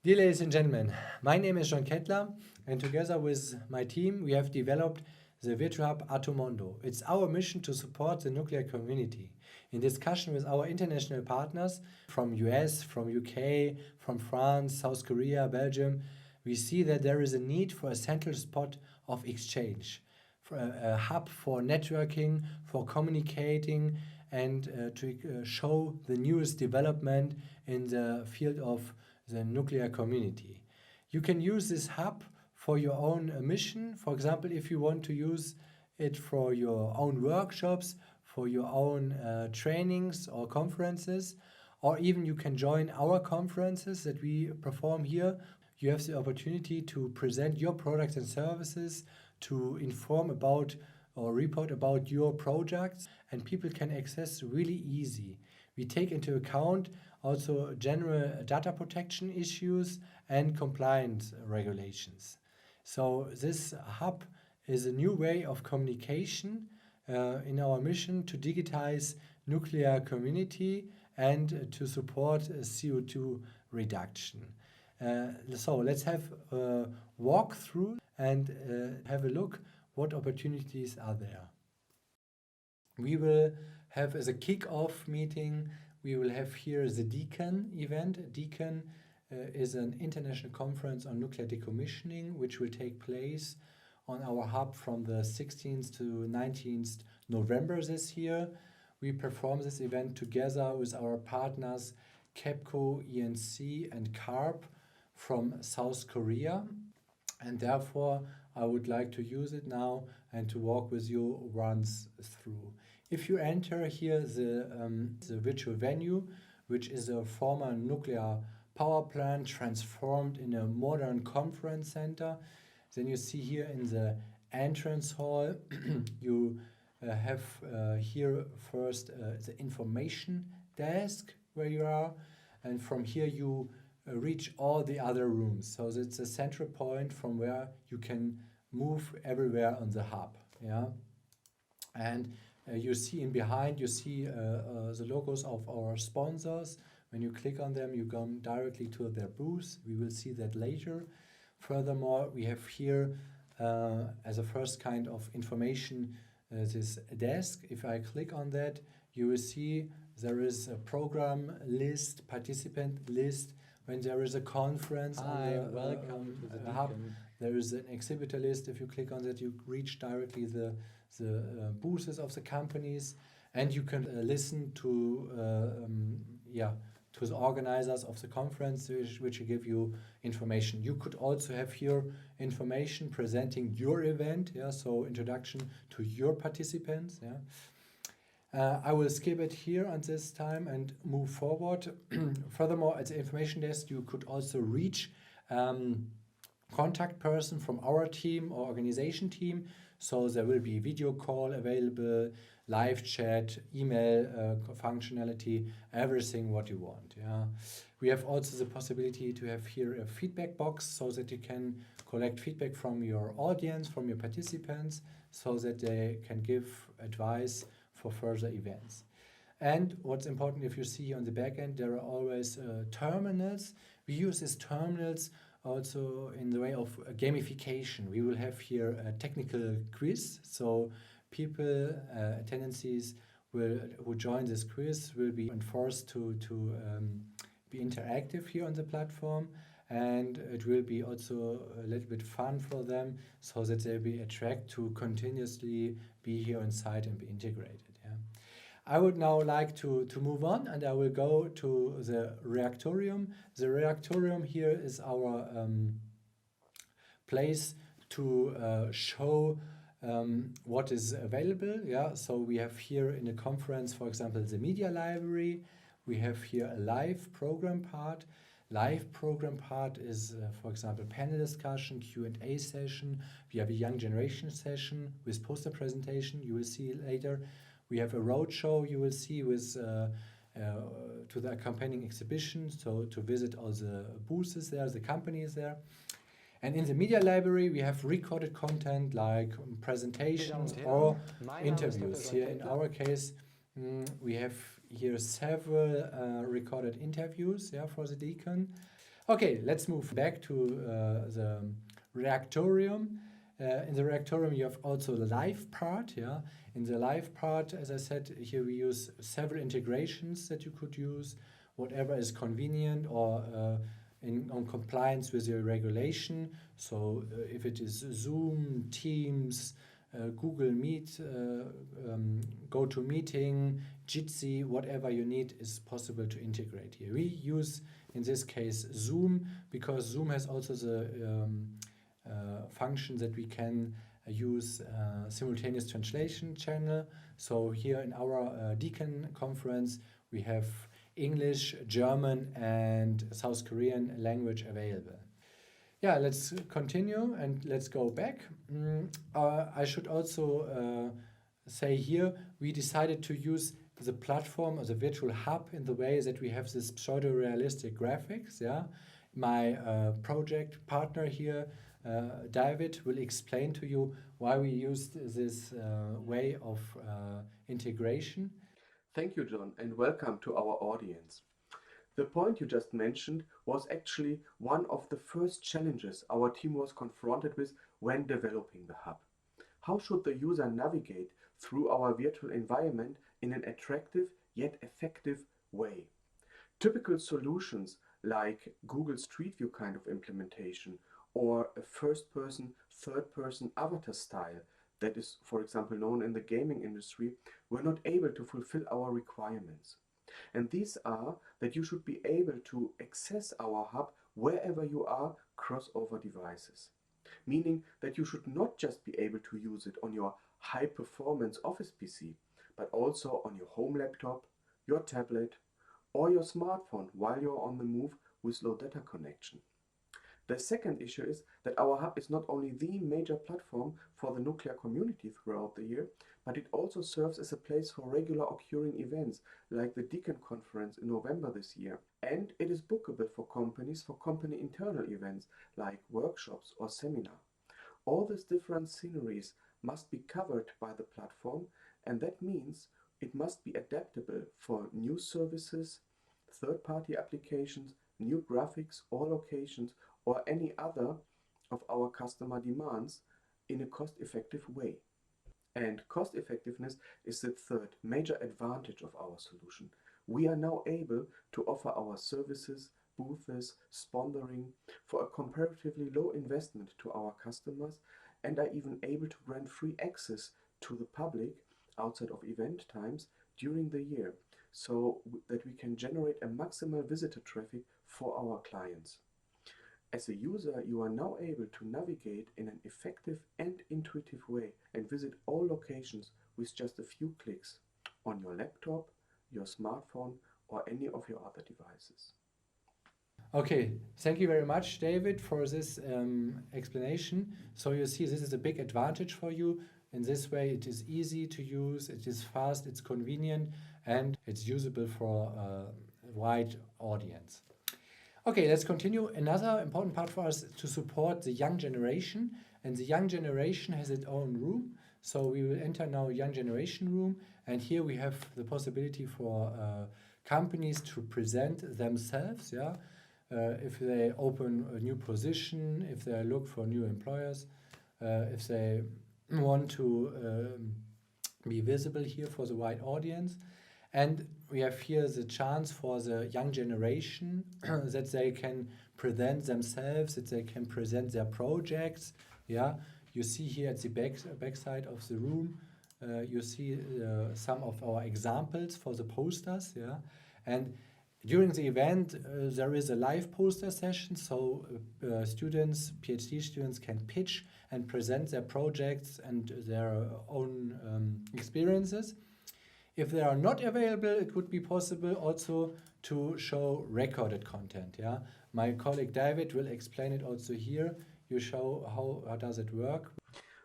Dear ladies and gentlemen, my name is John Kettler, and together with my team we have developed the virtual hub Atomondo. It's our mission to support the nuclear community. In discussion with our international partners from US, from UK, from France, South Korea, Belgium, we see that there is a need for a central spot of exchange, for a hub for networking, for communicating, and to show the newest development in the field of the nuclear community. You can use this hub for your own mission. For example, if you want to use it for your own workshops, for your own trainings or conferences, or even you can join our conferences that we perform here. You have the opportunity to present your products and services, to inform about or report about your projects, and people can access really easy. We take into account also general data protection issues and compliance regulations. So this hub is a new way of communication in our mission to digitize nuclear community and to support CO2 reduction. So let's have a walk through and have a look what opportunities are there. We will have as a kick-off meeting, we will have here the Deacon event. Deacon is an international conference on nuclear decommissioning, which will take place on our hub from the 16th to 19th November this year. We perform this event together with our partners KEPCO, ENC and CARB from South Korea. And therefore, I would like to use it now and to walk with you once through. If you enter here the virtual venue, which is a former nuclear power plant transformed in a modern conference center, then you see here in the entrance hall, you have here first the information desk where you are, and from here you reach all the other rooms. So it's a central point from where you can move everywhere on the hub. Yeah, and you see in behind, you see the logos of our sponsors. When you click on them, you go directly to their booth. We will see that later. Furthermore, we have here as a first kind of information this desk. If I click on that, you will see there is a program list, participant list. When there is a conference welcome to the hub, Deacon. there is an exhibitor list. If you click on that, you reach directly the booths of the companies, and you can listen to the organizers of the conference, which will give you information. You could also have here information presenting your event, so introduction to your participants. I will skip it here on this time and move forward. Furthermore, at the information desk, you could also reach contact person from our team or organization team. So there will be video call available, live chat, email functionality, everything what you want. We have also the possibility to have here a feedback box so that you can collect feedback from your audience, from your participants, so that they can give advice for further events. And what's important, if you see on the back end, there are always terminals. We use these terminals also in the way of gamification. We will have here a technical quiz, so people, attendances who join this quiz will be enforced to be interactive here on the platform, and it will be also a little bit fun for them so that they'll be attracted to continuously be here on site and be integrated. I would now like to move on, and I will go to the Reactorium. The Reactorium here is our place to show what is available. So we have here in the conference, for example, the media library. We have here a live program part. Live program part is, for example, panel discussion, Q&A session. We have a young generation session with poster presentation. You will see later. We have a roadshow you will see with to the accompanying exhibition, so to visit all the booths there, the companies there. And in the media library, we have recorded content like presentations or interviews. Here in our case, we have here several recorded interviews for the Deacon. Okay, let's move back to the Reactorium. In the Reactorium, you have also the live part. Yeah, in the live part, as I said, here we use several integrations that you could use, whatever is convenient or on compliance with your regulation. So if it is Zoom, Teams, Google Meet, GoToMeeting, Jitsi, whatever you need is possible to integrate here. We use in this case Zoom because Zoom has also the function that we can use simultaneous translation channel. So here in our Deacon conference we have English, German and South Korean language available. Yeah, let's continue and let's go back. I should also say here we decided to use the platform or the virtual hub in the way that we have this pseudo-realistic graphics. Yeah, my project partner here, David, will explain to you why we used this way of integration. Thank you, John, and welcome to our audience. The point you just mentioned was actually one of the first challenges our team was confronted with when developing the hub. How should the user navigate through our virtual environment in an attractive yet effective way? Typical solutions like Google Street View kind of implementation or a first-person, third-person avatar style that is, for example, known in the gaming industry, were not able to fulfill our requirements. And these are that you should be able to access our hub wherever you are, crossover devices. Meaning that you should not just be able to use it on your high-performance office PC, but also on your home laptop, your tablet, or your smartphone while you're on the move with low data connection. The second issue is that our hub is not only the major platform for the nuclear community throughout the year, but it also serves as a place for regular occurring events like the Deacon Conference in November this year. And it is bookable for companies for company internal events like workshops or seminar. All these different sceneries must be covered by the platform, and that means it must be adaptable for new services, third-party applications, new graphics or locations, or any other of our customer demands in a cost-effective way. And cost effectiveness is the third major advantage of our solution. We are now able to offer our services, booths, sponsoring for a comparatively low investment to our customers and are even able to grant free access to the public outside of event times during the year so that we can generate a maximal visitor traffic for our clients. As a user, you are now able to navigate in an effective and intuitive way and visit all locations with just a few clicks on your laptop, your smartphone, or any of your other devices. Okay, thank you very much, David, for this explanation. So you see, this is a big advantage for you. In this way, it is easy to use, it is fast, it's convenient, and it's usable for a wide audience. Okay, let's continue. Another important part for us is to support the young generation, and the young generation has its own room. So we will enter now young generation room, and here we have the possibility for companies to present themselves. Yeah, if they open a new position, if they look for new employers, if they want to be visible here for the wide audience. And we have here the chance for the young generation that they can present themselves, that they can present their projects. Yeah, you see here at the back side of the room, you see some of our examples for the posters. Yeah, and during the event there is a live poster session, so students, PhD students, can pitch and present their projects and their own experiences. If they are not available, it would be possible also to show recorded content. Yeah, my colleague David will explain it also here. You show how does it work.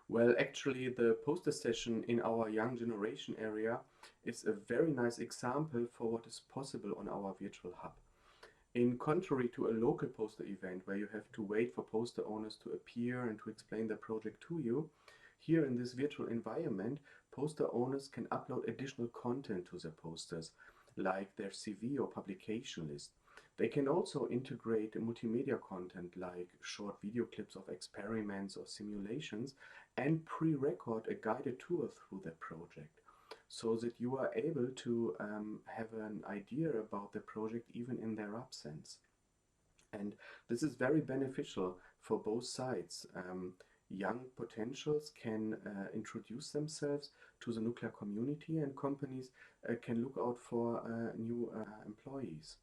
Well, actually, the poster session in our young generation area is a very nice example for what is possible on our virtual hub. In contrary to a local poster event where you have to wait for poster owners to appear and to explain their project to you, here in this virtual environment, poster owners can upload additional content to their posters, like their CV or publication list. They can also integrate multimedia content like short video clips of experiments or simulations and pre-record a guided tour through their project so that you are able to have an idea about the project even in their absence. And this is very beneficial for both sides. Young potentials can introduce themselves to the nuclear community, and companies can look out for new employees.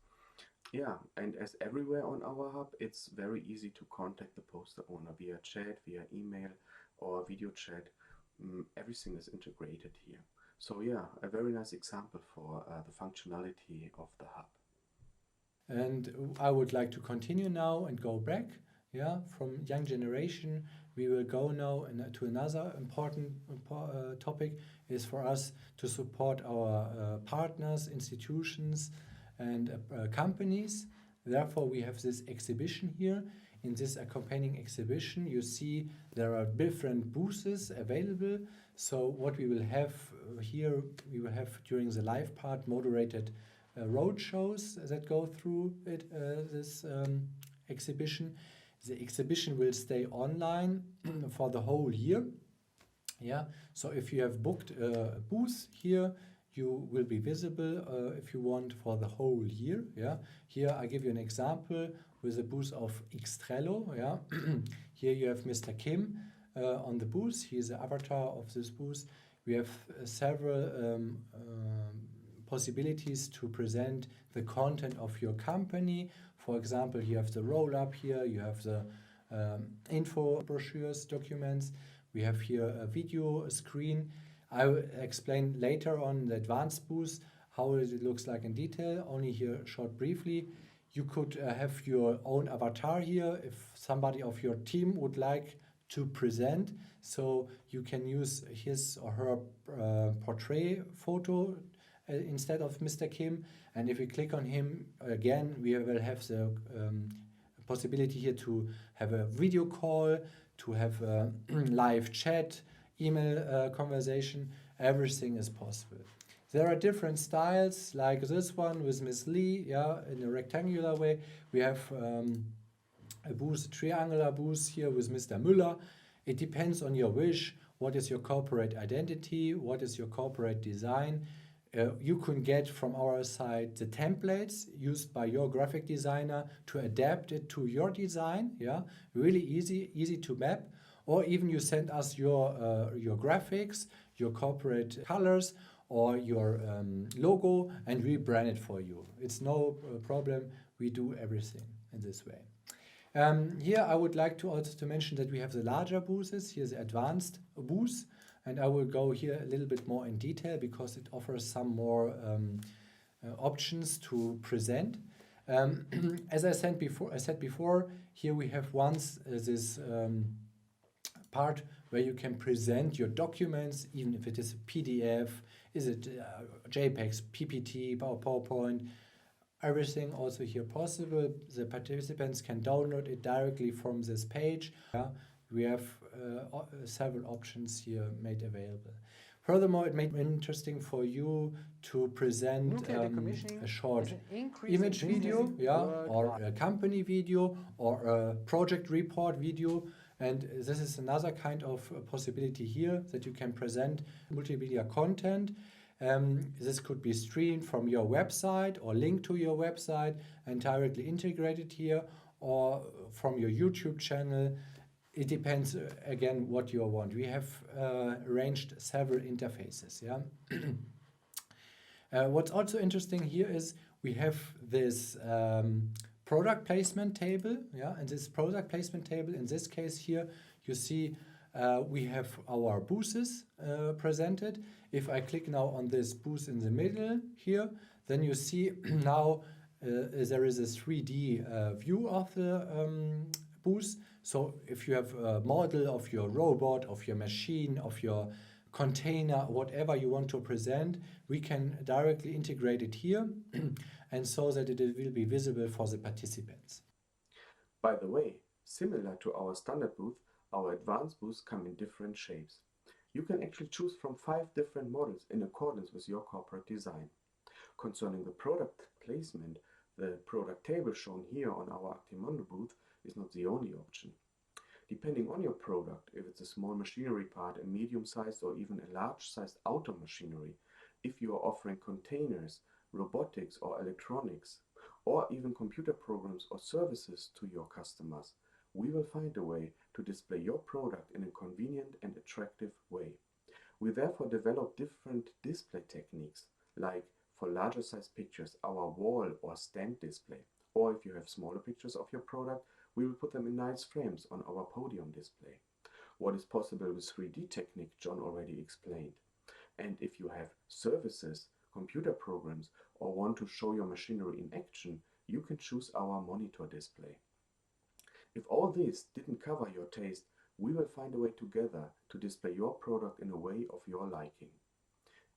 Yeah, and as everywhere on our hub, it's very easy to contact the poster owner via chat, via email, or video chat. Everything is integrated here. So yeah, a very nice example for the functionality of the hub. And I would like to continue now and go back. Yeah, from young generation, we will go now to another important topic is for us to support our partners, institutions, and companies. Therefore, we have this exhibition here. In this accompanying exhibition, you see there are different booths available. So what we will have here, we will have during the live part moderated road shows that go through this exhibition. The exhibition will stay online for the whole year. Yeah, so if you have booked a booth here, you will be visible if you want for the whole year. Yeah, here I give you an example with the booth of Extro. Yeah, here you have Mr. Kim on the booth. He is the avatar of this booth. We have several possibilities to present the content of your company. For example, you have the roll-up here, you have the info brochures, documents. We have here a video screen. I will explain later on the advanced booth how it looks like in detail, only here short briefly. You could have your own avatar here if somebody of your team would like to present. So you can use his or her portrait photo instead of Mr. Kim. And if we click on him again, we will have the possibility here to have a video call, to have a live chat, email conversation. Everything is possible. There are different styles like this one with Miss Lee, yeah, in a rectangular way. We have a booth, a triangular booth here with Mr. Müller. It depends on your wish. What is your corporate identity? What is your corporate design? You can get from our side the templates used by your graphic designer to adapt it to your design. Yeah, really easy to map. Or even you send us your graphics, your corporate colors, or your logo, and we brand it for you. It's no problem. We do everything in this way. Here I would like to also mention that we have the larger booths. Here's the advanced booth. And I will go here a little bit more in detail because it offers some more options to present. As I said before, here we have once this part where you can present your documents, even if it is a PDF, is it JPEGs, PPT, PowerPoint, everything also here possible. The participants can download it directly from this page. Yeah. We have several options here made available. Furthermore, it made it interesting for you to present a short image video, yeah, or a company video, or a project report video. And this is another kind of possibility here that you can present multimedia content. This could be streamed from your website or linked to your website and directly integrated here, or from your YouTube channel. It depends again what you want. We have arranged several interfaces. Yeah. What's also interesting here is we have this product placement table. Yeah, and this product placement table, in this case here, you see we have our booths presented. If I click now on this booth in the middle here, then you see now there is a 3D view of the booth. So if you have a model of your robot, of your machine, of your container, whatever you want to present, we can directly integrate it here and so that it will be visible for the participants. By the way, similar to our standard booth, our advanced booths come in different shapes. You can actually choose from 5 different models in accordance with your corporate design. Concerning the product placement, The product table shown here on our atomondo booth is not the only option. Depending on your product, if it's a small machinery part, a medium-sized or even a large-sized auto machinery, if you are offering containers, robotics or electronics, or even computer programs or services to your customers, we will find a way to display your product in a convenient and attractive way. We therefore develop different display techniques, like for larger size pictures, our wall or stand display, or if you have smaller pictures of your product, we will put them in nice frames on our podium display. What is possible with 3D technique, John already explained. And if you have services, computer programs, or want to show your machinery in action, you can choose our monitor display. If all this didn't cover your taste, we will find a way together to display your product in a way of your liking.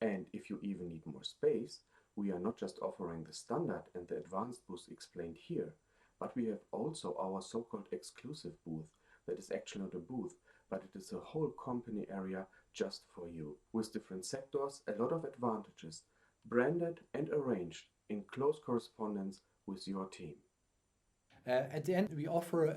And if you even need more space, we are not just offering the standard and the advanced booth explained here, but we have also our so-called exclusive booth that is actually not a booth, but it is a whole company area just for you, with different sectors, a lot of advantages, branded and arranged in close correspondence with your team. At the end, we offer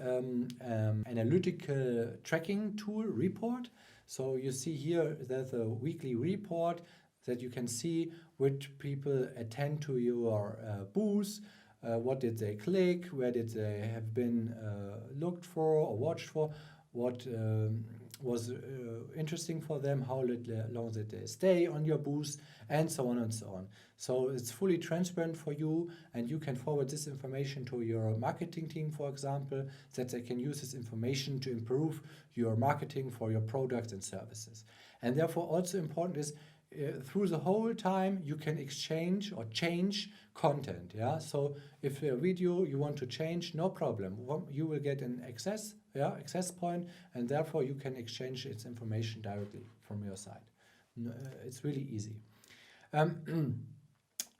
analytical tracking tool report. So you see here there's a weekly report that you can see which people attend to your booth, what did they click, where did they have been looked for or watched for, what was interesting for them, how long did they stay on your booth, and so on and so on. So it's fully transparent for you, and you can forward this information to your marketing team, for example, that they can use this information to improve your marketing for your products and services. And therefore also important is through the whole time you can exchange or change content. Yeah, so if a video you want to change, no problem, you will get an access point, and therefore you can exchange its information directly from your side. It's really easy.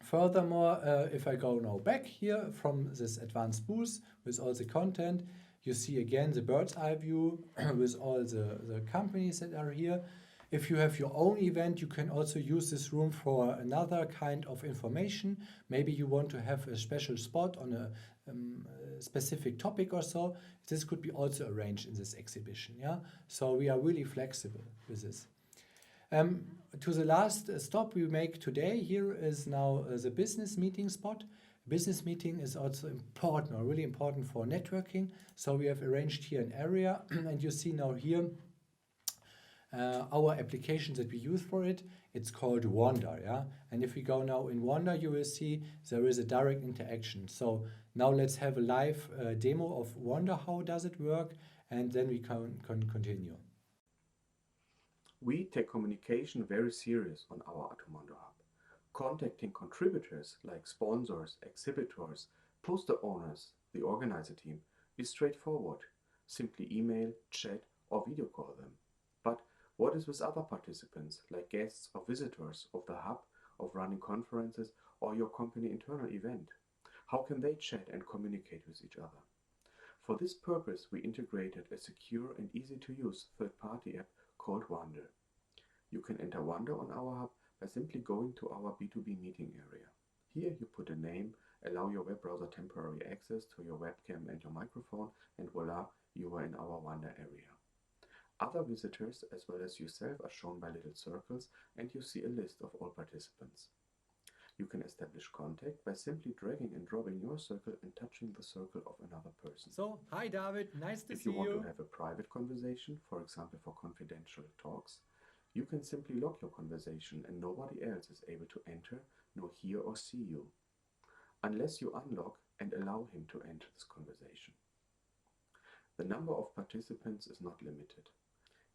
Furthermore, if I go now back here from this advanced booth with all the content, you see again the bird's eye view with all the companies that are here. If you have your own event, you can also use this room for another kind of information. Maybe you want to have a special spot on a specific topic or so. This could be also arranged in this exhibition. Yeah, so we are really flexible with this. To the last stop we make today here is now the business meeting spot. Business meeting is also important, or really important for networking. So we have arranged here an area, and you see now here our application that we use for it. It's called Wonder, yeah. And if we go now in Wonder, you will see there is a direct interaction. So now let's have a live demo of Wonder. How does it work? And then we can continue. We take communication very serious on our Atomondo Hub. Contacting contributors like sponsors, exhibitors, poster owners, the organizer team is straightforward. Simply email, chat or video call them. But what is with other participants like guests or visitors of the hub, of running conferences or your company internal event? How can they chat and communicate with each other? For this purpose, we integrated a secure and easy to use third-party app called Wonder. You can enter Wonder on our hub by simply going to our B2B meeting area. Here you put a name, allow your web browser temporary access to your webcam and your microphone, and voila, you are in our Wonder area. Other visitors as well as yourself are shown by little circles, and you see a list of all participants. You can establish contact by simply dragging and dropping your circle and touching the circle of another person. So, hi David, nice to see you. If you want to have a private conversation, for example for confidential talks, you can simply lock your conversation and nobody else is able to enter, nor hear or see you, unless you unlock and allow him to enter this conversation. The number of participants is not limited.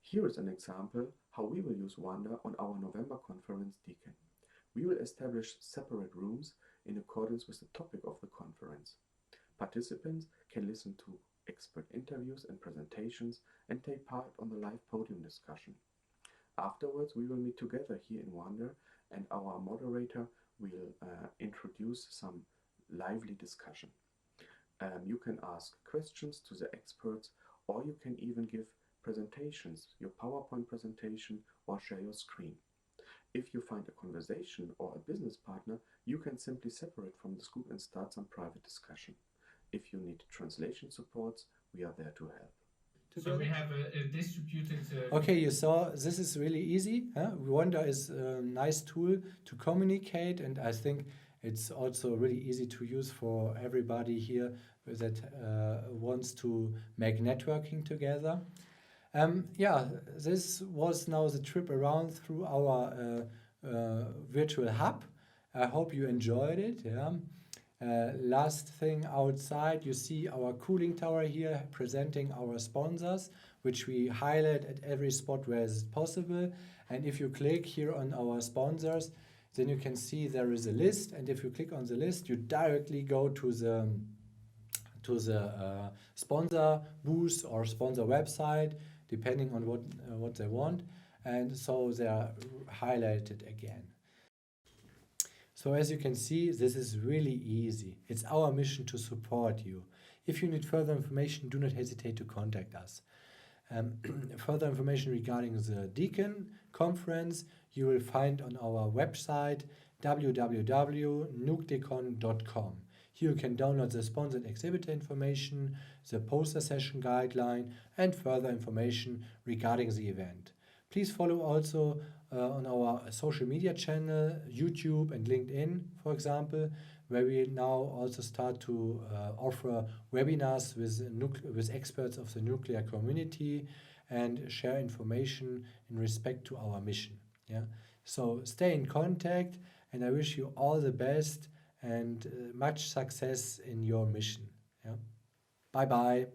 Here is an example how we will use Wonder on our November conference Deacon. We will establish separate rooms in accordance with the topic of the conference. Participants can listen to expert interviews and presentations and take part on the live podium discussion. Afterwards, we will meet together here in Wonder, and our moderator will introduce some lively discussion. You can ask questions to the experts, or you can even give presentations, your PowerPoint presentation, or share your screen. If you find a conversation or a business partner, you can simply separate from this group and start some private discussion. If you need translation supports, we are there to help. So we have a distributed. Okay, you saw this is really easy. Huh? Wonder is a nice tool to communicate, and I think it's also really easy to use for everybody here that wants to make networking together. Yeah, this was now the trip around through our virtual hub. I hope you enjoyed it. Yeah. Last thing outside, you see our cooling tower here presenting our sponsors, which we highlight at every spot where it's possible. And if you click here on our sponsors, then you can see there is a list. And if you click on the list, you directly go to the sponsor booth or sponsor website, depending on what they want. And so they are highlighted again. So as you can see, this is really easy. It's our mission to support you. If you need further information, do not hesitate to contact us. Further information regarding the Deacon conference you will find on our website www.nucdecon.com. Here you can download the sponsored exhibitor information, the poster session guideline, and further information regarding the event. Please follow also on our social media channel, YouTube and LinkedIn, for example, where we now also start to offer webinars with experts of the nuclear community and share information in respect to our mission. Yeah. So stay in contact, and I wish you all the best and much success in your mission. Yeah. Bye bye.